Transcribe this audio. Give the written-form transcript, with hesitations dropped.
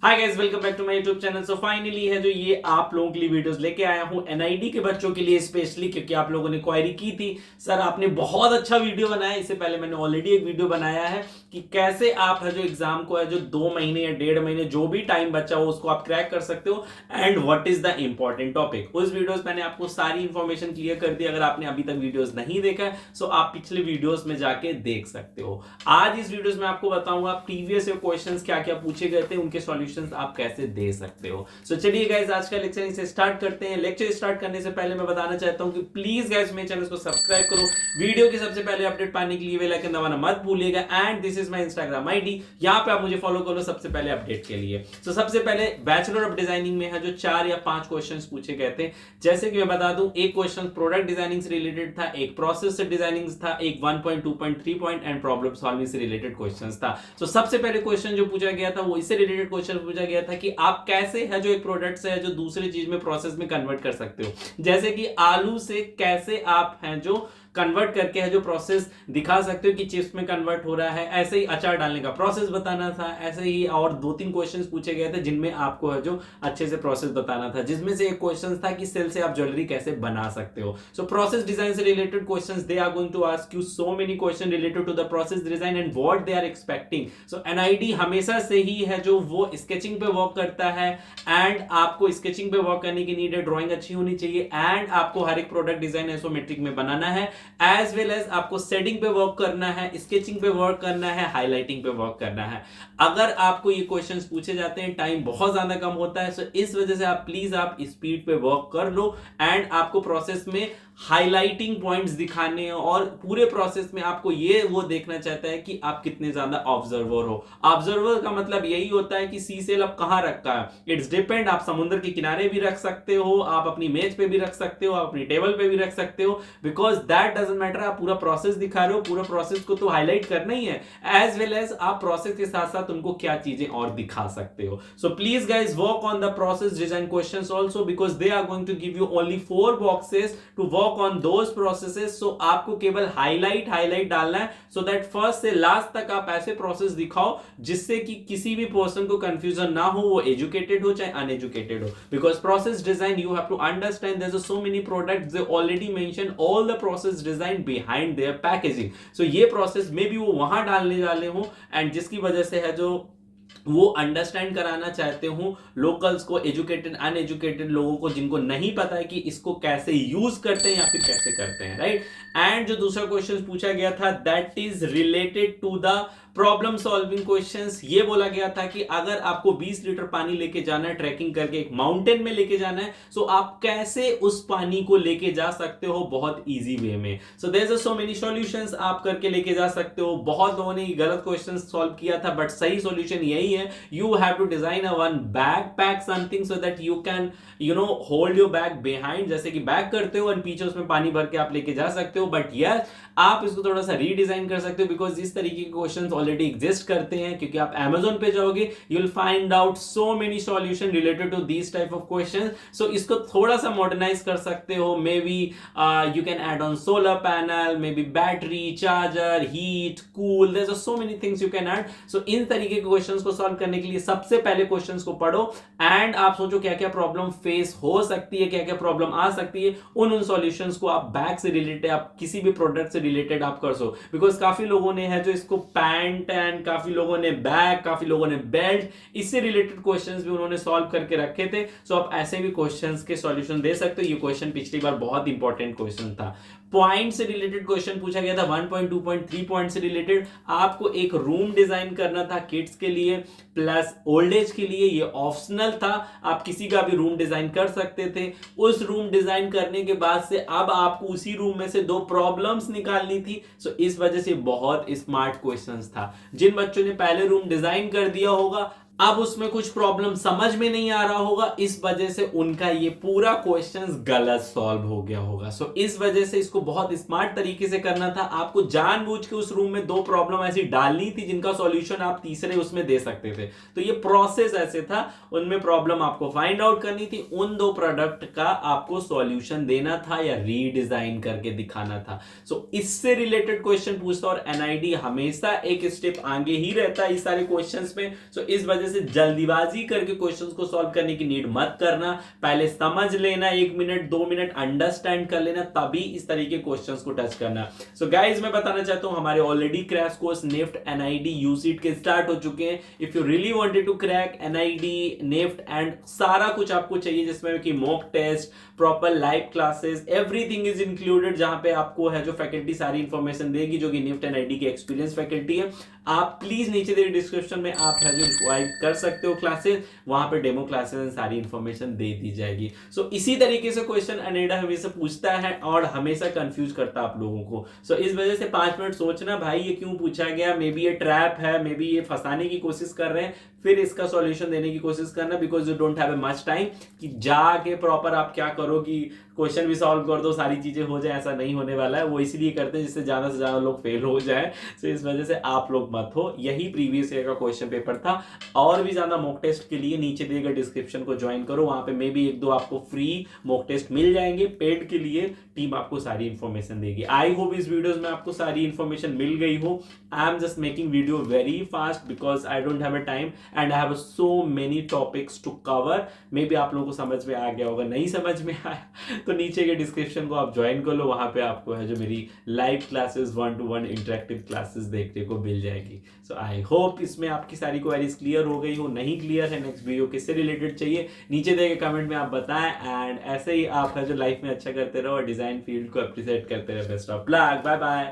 Hi guys, welcome back to my YouTube channel. So finally है जो ये आप लोगों के लिए वीडियोस लेके आया हूं एनआईडी के बच्चों के लिए स्पेशली, क्योंकि आप लोगों ने क्वेरी की थी सर आपने बहुत अच्छा वीडियो बनाया। इससे पहले मैंने ऑलरेडी एक वीडियो बनाया है कि कैसे आप है जो एग्जाम को है जो 2 महीने या 1.5 महीने जो भी टाइम बचा हो उसको आप क्रैक कर सकते हो and what is the important topic. उस वीडियोस मैंने आपको सारी इंफॉर्मेशन क्लियर कर दी। अगर आपने अभी तक वीडियोस नहीं देखा है सो आप पिछले वीडियोस में जाके देख सकते हो। आज इस वीडियोस में आपको बताऊंगा प्रीवियस क्वेश्चंस क्या क्या पूछे गए थे, उनके सॉल्यूशंस आप कैसे दे सकते हो। सो चलिए गाइस, आज का लेक्चर इसे स्टार्ट करते हैं। लेक्चर स्टार्ट करने से पहले मैं बताना चाहता हूं कि प्लीज गाइस मेरे चैनल को सब्सक्राइब करो, वीडियो की सबसे पहले अपडेट पाने के लिए बेल आइकन दबाना मत भूलिएगा and this is my Instagram ID, यहां पे आप मुझे फॉलो करो सबसे पहले अपडेट के लिए। सो सबसे पहले बैचलर ऑफ डिजाइनिंग में है जो 4 या 5 क्वेश्चंस पूछे गए थे। जैसे कि मैं बता दूं, एक क्वेश्चन प्रोडक्ट डिजाइनिंग से रिलेटेड था, एक प्रोसेस से डिजाइनिंग था, एक 1.2.3 पॉइंट एंड प्रॉब्लम सॉल्विंग से रिलेटेड क्वेश्चंस था। सो सबसे पहले क्वेश्चन जो पूछा गया था वो इससे रिलेटेड क्वेश्चन पूछा गया था कि आप कैसे है जो एक प्रोडक्ट से है जो दूसरी चीज में प्रोसेस में कन्वर्ट कर सकते हो। जैसे कि आलू से कैसे आप हैं जो कन्वर्ट करके है जो प्रोसेस दिखा सकते हो कि चिप्स में कन्वर्ट हो रहा है, ऐसे ही अचार डालने का प्रोसेस बताना था। ऐसे ही और 2-3 क्वेश्चंस पूछे गए थे जिनमें आपको है जो अच्छे से प्रोसेस बताना था, जिसमें से एक क्वेश्चन था कि सेल से आप ज्वेलरी कैसे बना सकते हो। सो प्रोसेस डिजाइन से related questions, they are going to ask you so many question related to the process design and what they are expecting. So NID हमेशा से ही है जो वो स्केचिंग पे वर्क करता है एंड आपको स्केचिंग पे वर्क करने की नीड है, ड्राइंग अच्छी होनी चाहिए एंड आपको हर एक प्रोडक्ट डिजाइन आइसोमेट्रिक में बनाना है, एज वेल एज आपको सेटिंग पे वर्क करना है, स्केचिंग पे वर्क करना है, हाईलाइटिंग पे वर्क करना है। अगर आपको ये क्वेश्चंस पूछे जाते हैं, टाइम बहुत ज्यादा कम होता है, सो इस वजह से आप प्लीज आप स्पीड पे वर्क कर लो एंड आपको प्रोसेस में हाईलाइटिंग पॉइंट्स दिखाने हैं और पूरे प्रोसेस में आपको ये वो देखना चाहता है कि आप कितने ज्यादा ऑब्जर्वर हो। ऑब्जर्वर का मतलब यही होता है कि सी सेल आप कहां रखा है, इट्स डिपेंड। आप समुद्र के किनारे भी रख सकते हो, आप अपनी मेज पे भी रख सकते हो, आप अपनी टेबल पे भी रख सकते हो, बिकॉज दैट डजंट मैटर। आप पूरा प्रोसेस दिखा रहे हो, पूरा प्रोसेस को तो हाईलाइट करना ही है, एज वेल एज आप प्रोसेस के साथ साथ उनको क्या चीजें और दिखा सकते हो। So please guys work on the process design questions also, because they are going to give you only 4 boxes to work on those processes. So आपको केवल हाईलाइट डालना है, सो दैट फर्स्ट से लास्ट तक आप ऐसे प्रोसेस दिखाओ जिससे कि किसी भी पर्सन को कंफ्यूजन ना हो, वो एजुकेटेड हो चाहे अनएजुकेटेड हो। Because process design you have to understand there are so many products, they already mention all the process design behind their packaging. So ये प्रोसेस में भी वो वहां डालने वाले हो एंड जिसकी वजह से है जो वो अंडरस्टैंड कराना चाहते हूं लोकल्स को, एजुकेटेड अनएजुकेटेड लोगों को जिनको नहीं पता है कि इसको कैसे यूज करते हैं या फिर कैसे करते हैं, राइट। एंड जो दूसरा क्वेश्चन पूछा गया था that is related to the problem solving questions. ये बोला गया था कि अगर आपको 20 लीटर पानी लेके जाना है, ट्रैकिंग करके एक माउंटेन में लेके जाना है, सो आप कैसे उस पानी को लेके जा सकते हो बहुत इजी वे में। So there are so many solutions आप करके लेके जा सकते हो। बहुत लोगों ने गलत क्वेश्चन सॉल्व किया था बट सही सॉल्यूशन यही है, you have to design a one backpack something so that you can hold your bag behind. जैसे कि बैग करते हो और पीछे उसमें पानी भर के आप लेके जा सकते हो, बट यस आप इसको थोड़ा सा रीडिजाइन कर सकते हो बिकॉज इस तरीके के क्वेश्चंस ऑलरेडी एग्जिस्ट करते हैं। क्योंकि आप Amazon पे जाओगे you will find out so many solution related to this type of questions. So इसको थोड़ा सा मॉडर्नाइज कर सकते हो। Maybe you can add on solar panel, maybe battery, charger, heat, cool, there are so many things you can add. So इन तरीके के questions को सॉल्व करने के लिए सबसे पहले क्वेश्चंस को पढ़ो एंड आप सोचो क्या क्या प्रॉब्लम फेस हो सकती है, क्या क्या प्रॉब्लम आ सकती है। उन सॉल्यूशंस को आप बैग से रिलेटेड, आप किसी भी प्रोडक्ट से रिलेटेड आप कर सो। बिकॉज काफी लोगों ने है जो इसको पैंट एंड काफी लोगों ने बैग, काफी लोगों ने बेल्ट, इससे रिलेटेड क्वेश्चंस भी उन्होंने सॉल्व करके रखे थे। सो आप ऐसे भी क्वेश्चंस के सॉल्यूशन दे सकते हो। ये क्वेश्चन पिछली बार बहुत इंपॉर्टेंट क्वेश्चन था। पॉइंट से रिलेटेड क्वेश्चन पूछा गया था 1.2.3 पॉइंट से रिलेटेड। आपको एक रूम डिजाइन करना था किड्स के लिए प्लस ओल्ड एज के लिए, ये ऑप्शनल था, आप किसी का भी रूम डिजाइन कर सकते थे। उस रूम डिजाइन करने के बाद से अब आपको उसी रूम में से 2 प्रॉब्लम्स निकालनी थी। सो इस वजह से बहुत स्मार्ट क्वेश्चंस था। जिन बच्चों ने पहले रूम डिजाइन कर दिया होगा अब उसमें कुछ प्रॉब्लम समझ में नहीं आ रहा होगा, इस वजह से उनका ये पूरा क्वेश्चंस गलत सॉल्व हो गया होगा। सो इस वजह से इसको बहुत स्मार्ट तरीके से करना था। आपको जानबूझ के उस रूम में 2 प्रॉब्लम ऐसी डालनी थी जिनका सॉल्यूशन आप तीसरे उसमें दे सकते थे। तो ये प्रोसेस ऐसे था, उनमें प्रॉब्लम आपको फाइंड आउट करनी थी, उन 2 प्रोडक्ट का आपको सॉल्यूशन देना था या रीडिजाइन करके दिखाना था। सो इससे रिलेटेड क्वेश्चन पूछता और एनआईडी हमेशा एक स्टेप आगे ही रहता है इस सारे क्वेश्चंस में। सो इस वजह से जल्दीबाजी करके क्वेश्चंस को सॉल्व करने की नीड मत करना, पहले समझ लेना, 1 मिनट 2 मिनट अंडरस्टैंड कर लेना, तभी इस तरीके क्वेश्चंस को टच करना। सो गाइज मैं बताना चाहता हूं हमारे already crash course NIFT NID UCEED के स्टार्ट हो चुके हैं। If you really wanted to crack NID NIFT and सारा कुछ आपको चाहिए जिसमें कि mock test, proper live classes, everything is included, जहां पे आपको है जो फैकल्टी सारी इंफॉर्मेशन देगी जो कि निफ्ट एनआईडी की एक्सपीरियंस फैकल्टी है। आप प्लीज नीचे दे डिस्क्रिप्शन में आप है जो ज्वाइन कर सकते हो क्लासेस, वहां पे डेमो क्लासेस एंड सारी इंफॉर्मेशन दे दी जाएगी। सो इसी तरीके से क्वेश्चन अनेडा हमेशा पूछता है और हमेशा कंफ्यूज करता है आप लोगों को। सो इस वजह से 5 मिनट सोचना भाई ये क्यों पूछा गया, मे बी ये ट्रैप है, मे बी ये फंसाने की कोशिश कर रहे हैं, फिर इसका सॉल्यूशन देने की कोशिश करना, because you don't have much time कि जाके प्रॉपर आप क्या करो कि क्वेश्चन भी सॉल्व कर दो, सारी चीजें हो जाए, ऐसा नहीं होने वाला है। वो इसलिए करते हैं जिससे ज्यादा से ज्यादा लोग फेल हो जाए। सो इस वजह से आप लोग मत हो। यही प्रीवियस ईयर का क्वेश्चन पेपर था। और भी ज्यादा मॉक टेस्ट के लिए नीचे दिए गए डिस्क्रिप्शन को ज्वाइन करो, वहां पे मे बी 1-2 आपको फ्री मॉक टेस्ट मिल जाएंगे। पेड के लिए टीम आपको सारी इंफॉर्मेशन देगी। आई होप इस वीडियोस में आपको सारी इंफॉर्मेशन मिल गई हो। I am just making video very fast because I don't have a time and I have so many topics to cover. Maybe आप लोगों को समझ में आ गया होगा, नहीं समझ में आया तो नीचे के डिस्क्रिप्शन को आप ज्वाइन कर लो, वहां पे आपको है जो मेरी live classes 1-to-1 interactive classes देखने को मिल जाएगी। सो आई होप इसमें आपकी सारी क्वेरीज क्लियर हो गई हो। नहीं क्लियर है, नेक्स्ट वीडियो किससे रिलेटेड चाहिए नीचे दे के कमेंट में आप बताएं। एंड ऐसे ही आप है जो लाइफ में अच्छा करते रहो और डिजाइन फील्ड को अप्रिशिएट करते रहो। Best of luck, bye bye.